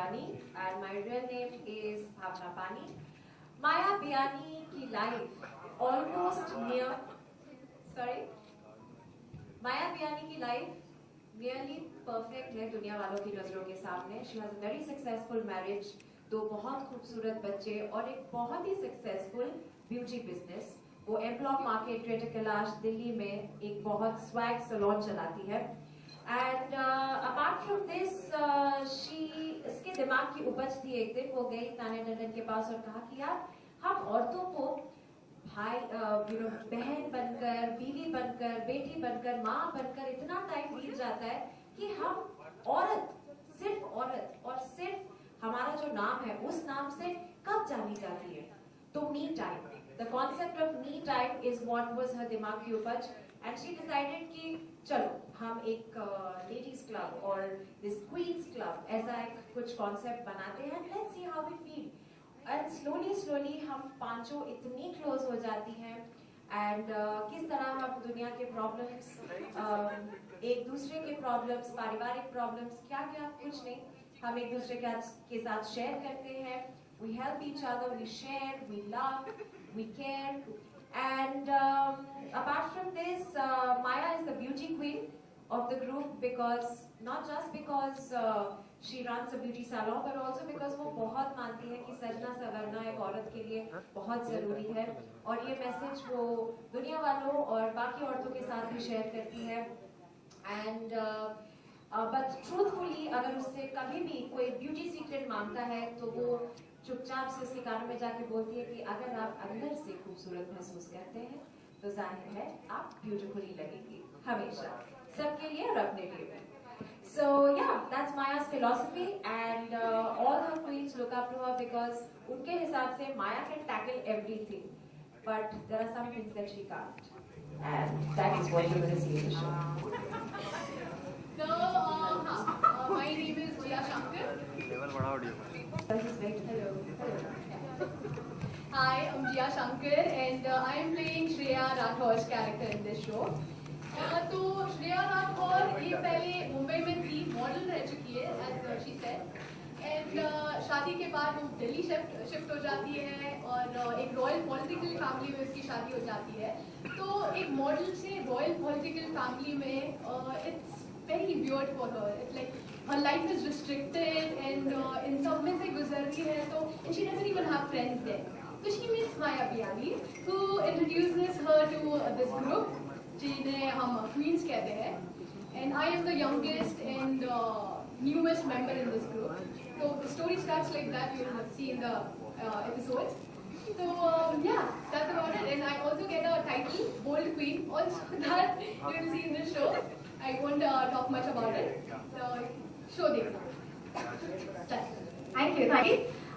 Biani and my real name is Bhavna Pani. Maya Biani की life almost near, sorry, Maya Biani की life nearly perfect है दुनिया वालों की नजरों के सामने. She has a very successful marriage, 2 बहुत खूबसूरत बच्चे और एक बहुत ही successful beauty business. वो एम्प्लॉक मार्केट ट्रेडर कैलाश दिल्ली में एक बहुत स्वैग सैलून चलाती है. एंड अपार्ट फ्रॉम दिस इसके दिमाग की उपज थी. एक दिन वो गई ताने टंडन के पास और कहा कि यार हम औरतों को भाई बहन बनकर, बीवी बनकर, बेटी बनकर, माँ बनकर इतना टाइम बीत जाता है कि हम औरत और सिर्फ हमारा जो नाम है उस नाम से कब जानी जाती है. तो me time, the concept of me time is what was her दिमाग की उपज. And she decided कि चलो हम एक ladies club और this queens club ऐसा एक कुछ concept बनाते हैं. Let's see how we feel. And slowly हम पांचों इतनी close हो जाती हैं. And किस तरह हम दुनिया के problems, एक दूसरे के problems, पारिवारिक problems, क्या कुछ नहीं, हम एक दूसरे के साथ share करते हैं. We help each other, we share, we love, we care. And apart from this, Maya is the beauty queen of the group because not just because she runs a beauty salon, but also because वो बहुत मानती है कि सजना संवरना एक औरत के लिए बहुत ज़रूरी है. और ये मैसेज वो दुनिया वालों और बाकी औरतों के साथ भी शेयर करती है. And but truthfully, अगर उससे कभी भी कोई ब्यूटी सीक्रेट मांगता है तो वो चुपचाप से उसके कानों में जाके बोलती है कि अगर आप अंदर से खूबसूरत महसूस करते हैं तो जाहिर है आप ब्यूटीफुली लगेंगी हमेशा, सबके लिए और अपने लिए. So yeah, that's Maya's philosophy and all her queens look up to her because उनके हिसाब से Maya can tackle everything, but there are some things that she can't, and that is what you're going to see in the show. So my name is Jia Shankar. Level बढ़ाओ audio. Hello. Hi, I'm Jia Shankar and I am playing Shreya Rathor's character in this show. तो श्रेया राठौर ये पहले मुंबई में थी, model रह चुकी है as she said. And शादी के बाद वो दिल्ली शिफ्ट हो जाती है और एक रॉयल पॉलिटिकल फैमिली में उसकी शादी हो जाती है. तो एक मॉडल से रॉयल पॉलिटिकल फैमिली में it's very weird for her. It's like her life is restricted and in सब में से गुजरती है तो and she doesn't even have friends there. So she meets Maya Biani who introduces her to this group जिन्हें हम queens कहते हैं. And I am the youngest and newest member in this group. So the story starts like that. You will see in the episodes. So yeah, that's about it. And I also get a title, Bold Queen, also that you will see in this show. I won't talk much about it. So show देखना. Thank you.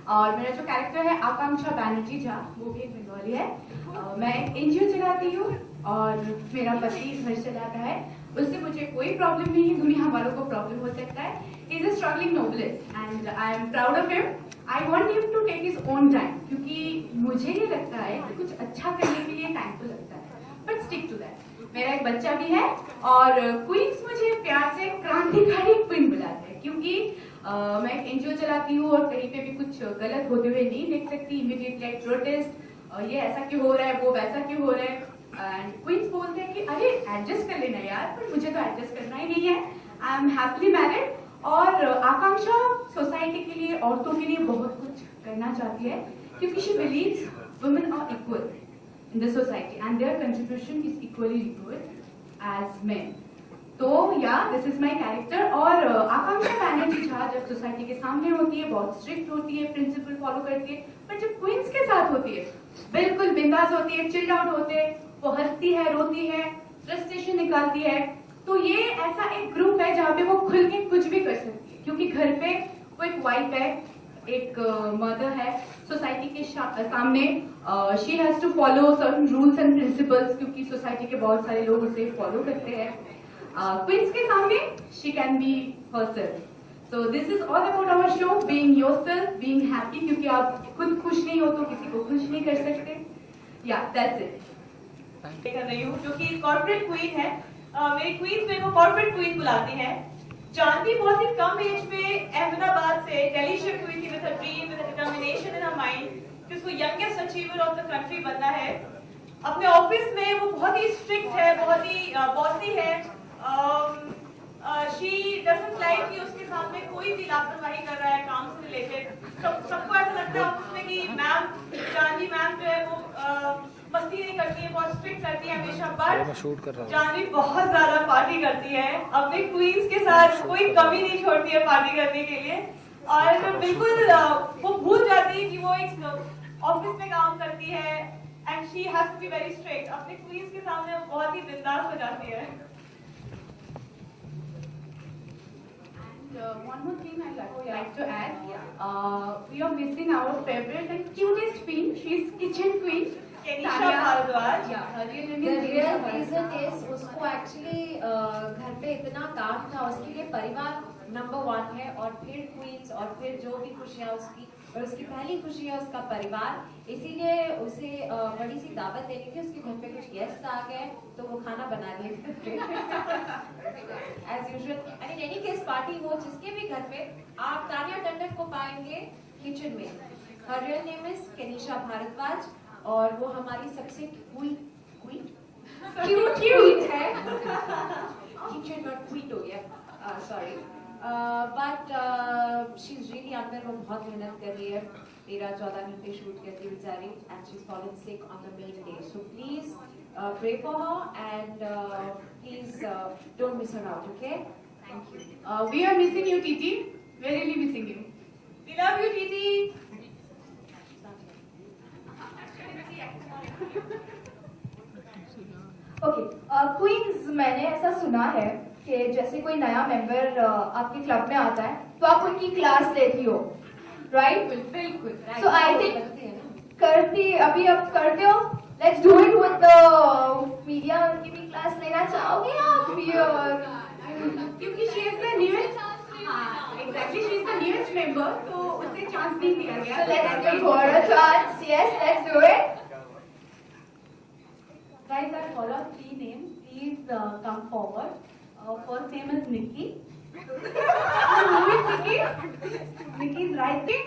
और मेरा जो character है आकांक्षा बैनर्जी झा, वो भी एक बंगाली है. मैं एक एनजीओ चलाती हूँ और मेरा पति घर से जाता है. उससे मुझे कोई प्रॉब्लम नहीं है, दुनिया वालों को प्रॉब्लम हो सकता है. He is a struggling novelist and I am proud of him. I want him to take his own time क्योंकि मुझे ये लगता है कि कुछ अच्छा करने के लिए टाइम तो लगता है, बट स्टिक टू दैट. मेरा एक बच्चा भी है और क्वींस मुझे प्यार से क्रांतिकारी क्वीन बुलाते हैं क्योंकि मैं एक एनजीओ चलाती हूँ और कहीं पे भी कुछ गलत होते हुए नहीं देख सकती. इमीडिएटली आई प्रोटेस्ट, ये ऐसा क्यों हो रहा है, वो वैसा क्यों हो रहा है. एंड क्वींस बोलते हैं कि अरे एडजस्ट कर लेना यार, पर मुझे तो एडजस्ट करना ही नहीं है. आई एम हैप्पीली मैरिड और आकांक्षा सोसाइटी के लिए, औरतों के लिए बहुत कुछ करना चाहती है क्योंकि she believes women are equal in the society and their contribution is equally good as men. तो दिस इज माय कैरेक्टर. और आकांक्षा बैनर्जी झा जब सोसाइटी के सामने होती है बहुत स्ट्रिक्ट होती है, प्रिंसिपल फॉलो करती है, पर जब क्वींस के साथ होती है बिल्कुल बिंदास होती है, चिल्ड आउट होते हैं, वो हंसती है, रोती है, फ्रस्ट्रेशन निकालती है. तो ये ऐसा एक ग्रुप है जहाँ पे वो खुल के कुछ भी कर सकती है क्योंकि घर पे वो एक वाइफ है, एक मदर है. सोसाइटी के सामने she has to follow certain rules and principles क्योंकि सोसाइटी के बहुत सारे लोग उसे फॉलो करते हैं. क्वींस के सामने she can be herself. So this is all about our show, being yourself, being happy, क्योंकि आप खुद खुश नहीं हो तो किसी को खुश नहीं कर सकते. या दैट्स इट. कर रही हूँ जो कि कॉर्पोरेट क्वीन है. मेरी क्वीन मेरे को कॉर्पोरेट क्वीन बुलाती है जानवी बहुत ही कम एज में अहमदाबाद से दिल्ली शिफ्ट हुई थी with a dream, with a determination in her mind कि उसको youngest achiever of the country बनना है। अपने ऑफिस में वो बहुत ही स्ट्रिक्ट है, बहुत ही बॉसी है। शी डजंट लाइक कि उसके सामने कोई भी लापरवाही कर रहा है काम से रिलेटेड। सबको ऐसा लगता है ऑफिस में कि मैम, जानवी मैम जो है वो मस्ती नहीं करती है, बहुत स्ट्रिक्ट करती है हमेशा। बट जानवी बहुत ज्यादा पार्टी करती है, अपने क्वींस के साथ कोई कमी नहीं छोड़ती है पार्टी करने के लिए। और बिल्कुल वो भूल जाती है कि वो एक ऑफिस में काम करती है and she has to be very strict. अपने क्वींस के सामने वो बहुत ही बिंदास हो जाती है। One more thing I'd like to add. We are missing our favorite and cutest queen. She's kitchen queen. Kenisha Bhardwaj. Yeah, her real name The is real Kenisha reason Bharadwaj. is उसको एक्चुअली घर पे इतना काम था, उसके लिए परिवार नंबर 1 है और फिर क्वींस और फिर जो भी खुशियाँ उसकी, और उसकी पहली खुशी है उसका परिवार। इसीलिए उसे बड़ी सी दावत देनी थी। उसके घर पे कुछ गेस्ट आ गए तो वो खाना बना लिए थे as usual. And in any case party हो जिसके भी घर पे, आप तानिया टंडन को पाएंगे किचन में। Her real name is Kenisha Bhardwaj और वो हमारी सबसे क्यूट है। किचन नॉट क्वीट हो गया, sorry. But she is really अंदर, वो बहुत मेहनत कर रही है, 13-14 घंटे शूट करती है बेचारी, and she is fallen sick on the main day. So please pray for her and please don't miss her out, okay? Thank you. We are missing you, Titi. We're really missing you. We love you, Titi. Okay queens, मैंने ऐसा सुना है कि जैसे कोई नया member आपके club में आता है तो आप उनकी क्लास लेती हो, राइट? बिल्कुल। So I think- लगती है ना? करती अभी आप करते हो? Let's do it with the media. उनकी भी क्लास लेना चाहोगे आप? क्योंकि she is the newest. हाँ, exactly. She is the newest member, तो उसे चांस नहीं दिया गया. So let's give her a chance. Yes, let's do it. Guys, I follow 3 names. Please come forward. First name is Nikki. Who is Nikki? Nikki is right there.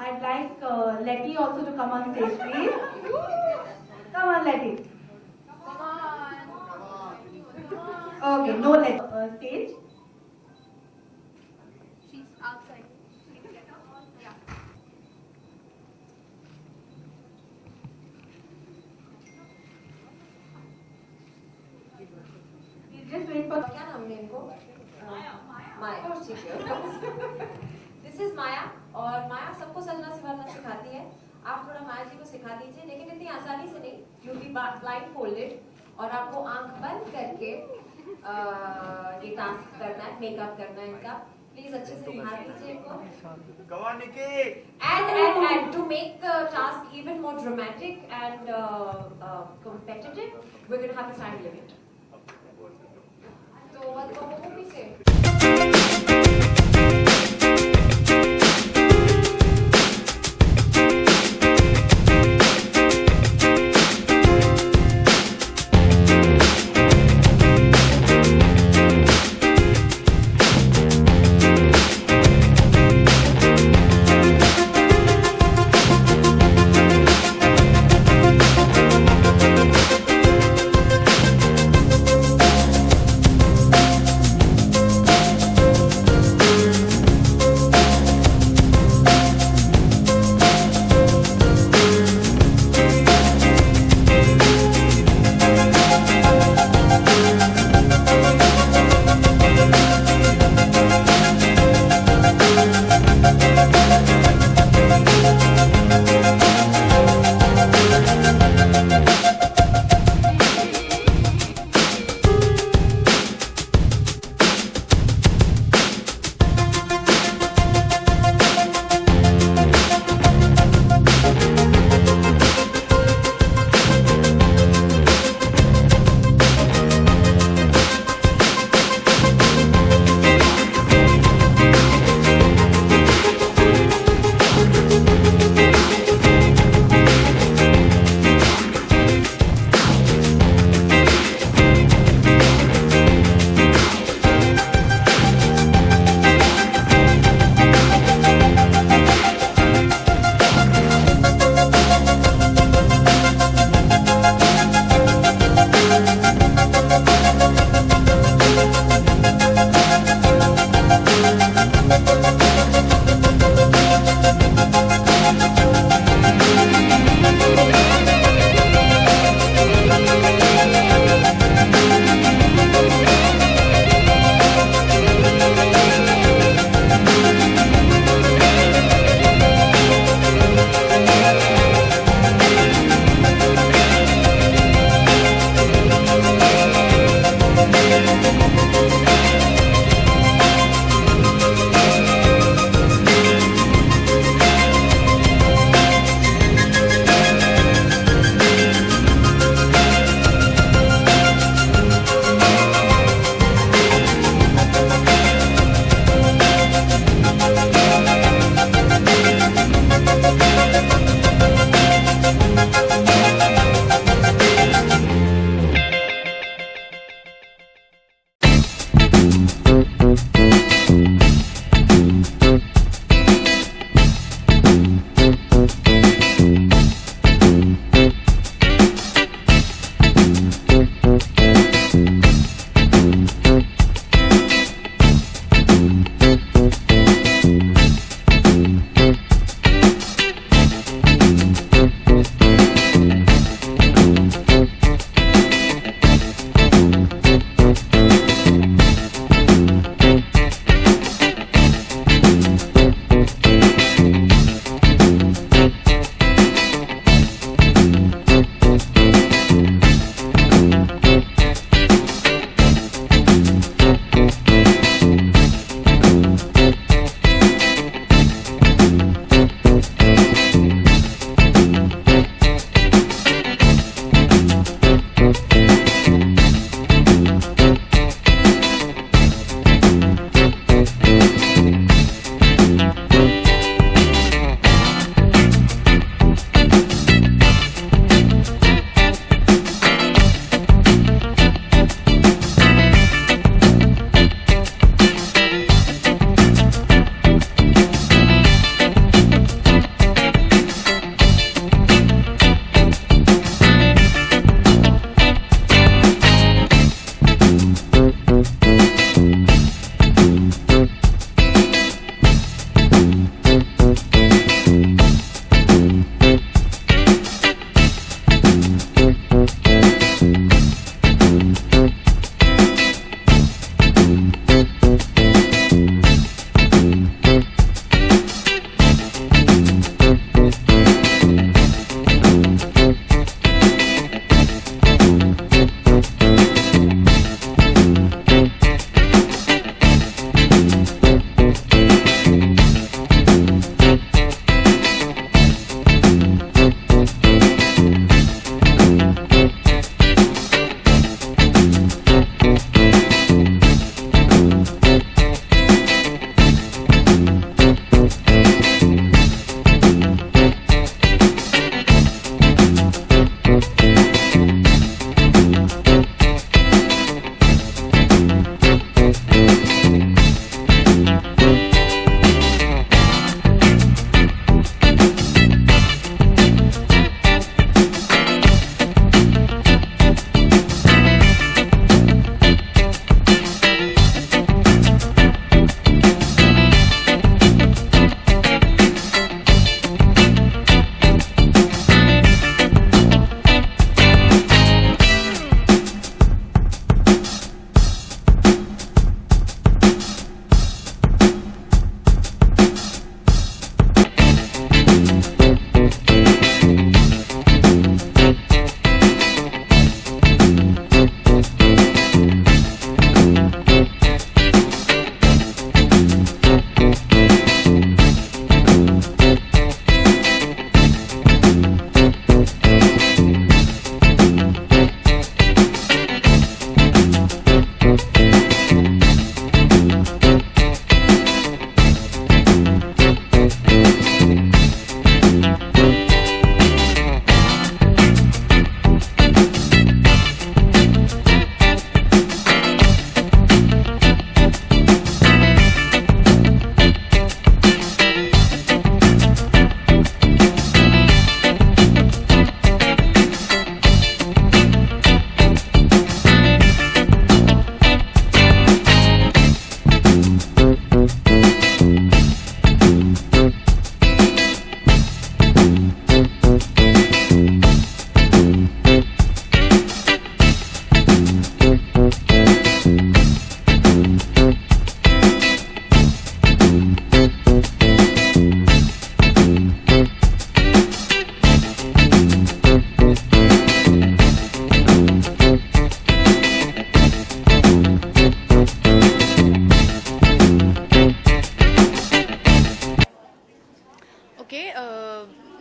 I'd like Letty also to come on stage, please. Come on, Letty. Okay, no Letty. Stage. She's outside. Please just wait for. क्या नाम है इनको? माया, ठीक है। This is माया, और माया सबको सजना संवरना सिखाती है। आप थोड़ा माया जी को सिखा दीजिए, लेकिन इतनी आसानी से नहीं। यू बी ब्लाइंड फोल्डेड और आपको आंख बंद करके ये टास्क करना है, मेकअप करना है इनका। प्लीज अच्छे से निहार दीजिए इनको। Come on, Nikki. And to make the task even more dramatic and competitive, we're going to have a time limit. तो what will we say?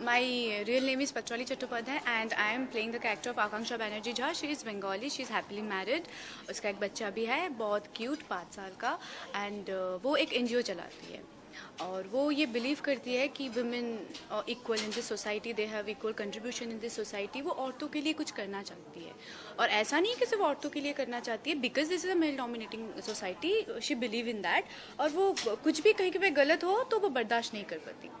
My real name is Pacholi Chattopadhyay and I am playing the character of Akanksha Banerjee Jha. She is Bengali, she is happily married. उसका एक बच्चा भी है, बहुत cute 5 साल का, and वो एक NGO चलाती है और वो ये बिलीव करती है कि women equal in this society, they have equal contribution in this society. वो औरतों के लिए कुछ करना चाहती है और ऐसा नहीं कि सिर्फ औरतों के लिए करना चाहती है, because this is a male dominating society, she believe in that. और वो कुछ भी कहीं पे गलत हो तो वो बर्दाश्त नहीं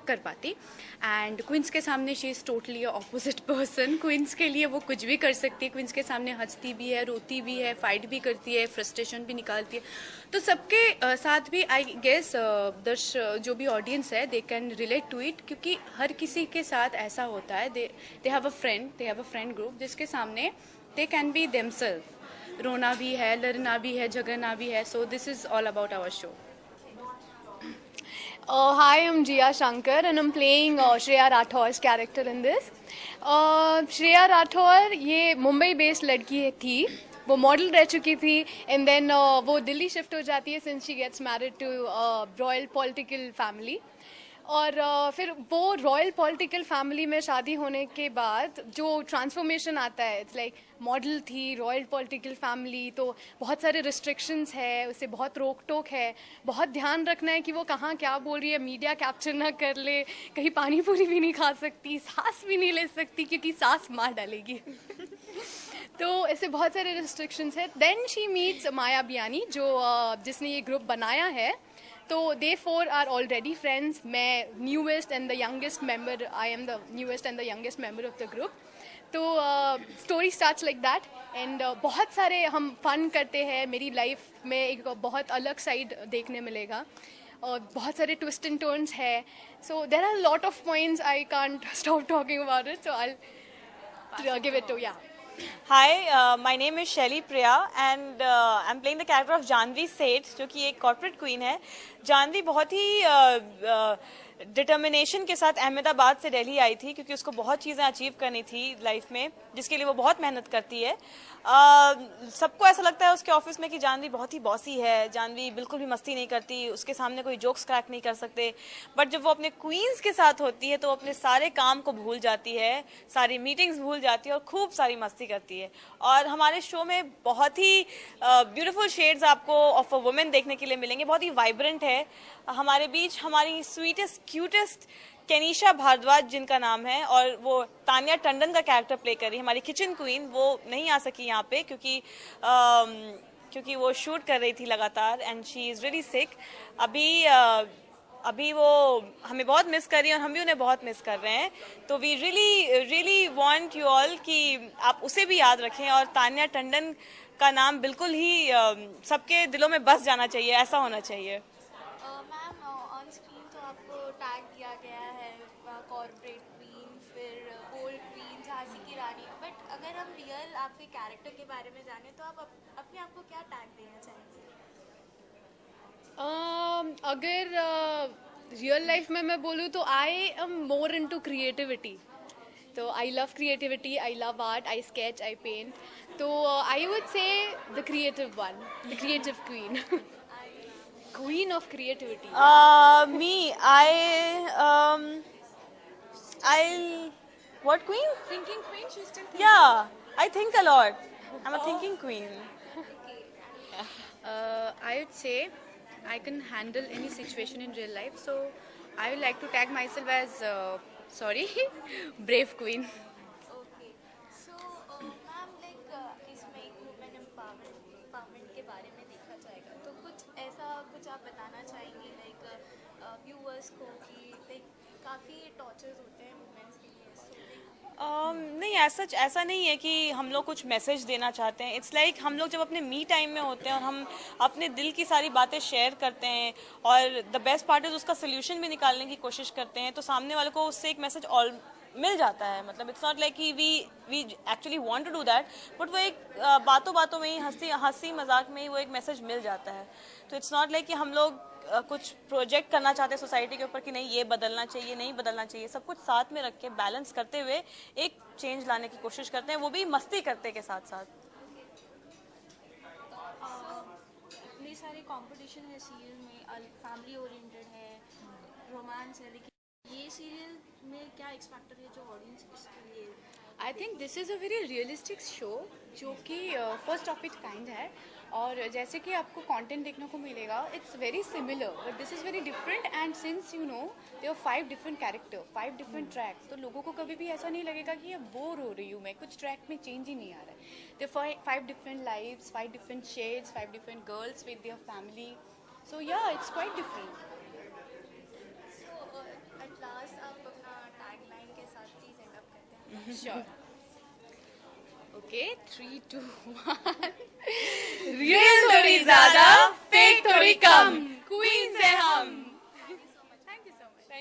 कर पाती. एंड क्वींस के सामने she is totally opposite person. Queens के लिए वो कुछ भी कर सकती है. क्वींस के सामने हंसती भी है, रोती भी है, फाइट भी करती है, फ्रस्ट्रेशन भी निकालती है. तो सबके साथ भी आई गेस जो भी ऑडियंस है they can relate to it, क्योंकि हर किसी के साथ ऐसा होता है. They have a friend group जिसके सामने दे कैन बी देमसेल्फ. रोना भी है, लड़ना भी है, झगड़ना भी है. So this is all about our show. Hi, I'm Jia Shankar and I'm playing Shreya Rathor's character in this. Shreya Rathor ये मुंबई बेस्ड लड़की थी, वो मॉडल रह चुकी थी एंड देन वो दिल्ली शिफ्ट हो जाती है since she gets married to royal political family. और फिर वो रॉयल पॉलिटिकल फैमिली में शादी होने के बाद जो ट्रांसफॉर्मेशन आता है, इट्स लाइक मॉडल थी, रॉयल पॉलिटिकल फैमिली, तो बहुत सारे रिस्ट्रिक्शंस है, उसे बहुत रोक टोक है, बहुत ध्यान रखना है कि वो कहाँ क्या बोल रही है, मीडिया कैप्चर ना कर ले, कहीं पानी पूरी भी नहीं खा सकती, सांस भी नहीं ले सकती क्योंकि सांस मार डालेगी. तो ऐसे बहुत सारे रिस्ट्रिक्शंस है. Then she meets Maya Biyani जिसने ये ग्रुप बनाया है. तो दे 4 आर ऑलरेडी फ्रेंड्स. मैं newest and the youngest member, I am the newest and the youngest member of the group. तो story starts like that and बहुत सारे हम फन करते हैं. मेरी लाइफ में एक बहुत अलग साइड देखने मिलेगा और बहुत सारे ट्विस्ट एंड टर्न्स है. So there are lot of points, I can't stop talking about it, so I give it to ya. Hi, my name is Shelly Priya and I'm playing the character of Janvi Seth, जो कि एक corporate queen है. जानवी बहुत ही determination के साथ अहमदाबाद से दिल्ली आई थी क्योंकि उसको बहुत चीज़ें अचीव करनी थी लाइफ में, जिसके लिए वो बहुत मेहनत करती है. सबको ऐसा लगता है उसके ऑफिस में कि जानवी बहुत ही बॉसी है, जानवी बिल्कुल भी मस्ती नहीं करती, उसके सामने कोई जोक्स क्रैक नहीं कर सकते. बट जब वो अपने क्वींस के साथ होती है तो अपने सारे काम को भूल जाती है, सारी मीटिंग्स भूल जाती है और खूब सारी मस्ती करती है. और हमारे शो में बहुत ही ब्यूटीफुल शेड्स आपको ऑफ अ वुमेन देखने के लिए मिलेंगे. बहुत ही वाइब्रेंट है. हमारे बीच हमारी स्वीटेस्ट क्यूटेस्ट केनिशा भारद्वाज जिनका नाम है, और वो तानिया टंडन का कैरेक्टर प्ले कर रही है, हमारी किचन क्वीन. वो नहीं आ सकी यहाँ पे क्योंकि वो शूट कर रही थी लगातार एंड शी इज़ रियली सिक. अभी वो हमें बहुत मिस कर रही है और हम भी उन्हें बहुत मिस कर रहे हैं. तो we really want you all कि आप उसे भी याद रखें और तानिया टंडन का नाम बिल्कुल ही सबके दिलों में बस जाना चाहिए, ऐसा होना चाहिए. मैम ऑन स्क्रीन तो आपको टैग किया गया है कॉर्पोरेट क्वीन, फिर गोल्ड क्वीन, झांसी की रानी, बट अगर हम रियल आपके कैरेक्टर के बारे में जाने तो आप अपने आप को क्या टैग देना चाहेंगे? अगर रियल लाइफ में मैं बोलूँ तो I am more into creativity. तो I love creativity, I love art, I sketch, I paint. तो I would say the creative one, the creative queen. Queen of creativity. What queen? Thinking queen, she's still thinking. Yeah, I think a lot. I'm a thinking queen. I would say I can handle any situation in real life, so I would like to tag myself as brave queen. Okay. So, ma'am like इसमें एक women empowerment के बारे में देखा जाएगा, तो कुछ आप बताना चाहेंगे लाइक व्यूअर्स को कि लाइक काफ़ी टॉर्चर्स होते हैं वुमेन्स के लिए. नहीं, ऐसा नहीं है कि हम लोग कुछ मैसेज देना चाहते हैं. इट्स लाइक हम लोग जब अपने मी टाइम में होते हैं और हम अपने दिल की सारी बातें शेयर करते हैं और द बेस्ट पार्ट इज उसका सोल्यूशन भी निकालने की कोशिश करते हैं, तो सामने वाले को उससे एक मैसेज और मिल जाता है. मतलब इट्स नॉट लाइक कि we actually want to do that, but वो एक बातों में ही हंसी मजाक में ही वो एक मैसेज मिल जाता है. तो इट्स नॉट लाइक कि हम लोग कुछ प्रोजेक्ट करना चाहते हैं सोसाइटी के ऊपर कि नहीं ये बदलना चाहिए, नहीं बदलना चाहिए. सब कुछ साथ में रख के बैलेंस करते हुए एक चेंज लाने की कोशिश करते हैं, वो भी मस्ती करते के साथ साथ. इतने सारे कंपटीशन है सीरियल में, फैमिली ओरिएंटेड है, रोमांस है, लेकिन ये सीरियल में क्या एक्स फैक्टर है जो ऑडियंस इसके लिए I think this is a very realistic show जो कि फर्स्ट ऑफ इट काइंड है, और जैसे कि आपको कंटेंट देखने को मिलेगा it's very similar but this is very different, and since you know there 5 different character, 5 different tracks, तो लोगों को कभी भी ऐसा नहीं लगेगा कि ये बोर हो रही हूँ मैं, कुछ ट्रैक में चेंज ही नहीं आ रहा है। There 5 different lives, 5 different shades, 5 different girls with their family, so ya it's quite different. So at last आप अपना टैगलाइन के साथ प्लीज एंड अप करते हैं। Sure. Okay, 3, 2, 1. रियल थोड़ी ज्यादा, फेक थोड़ी कम, क्वींस है हम।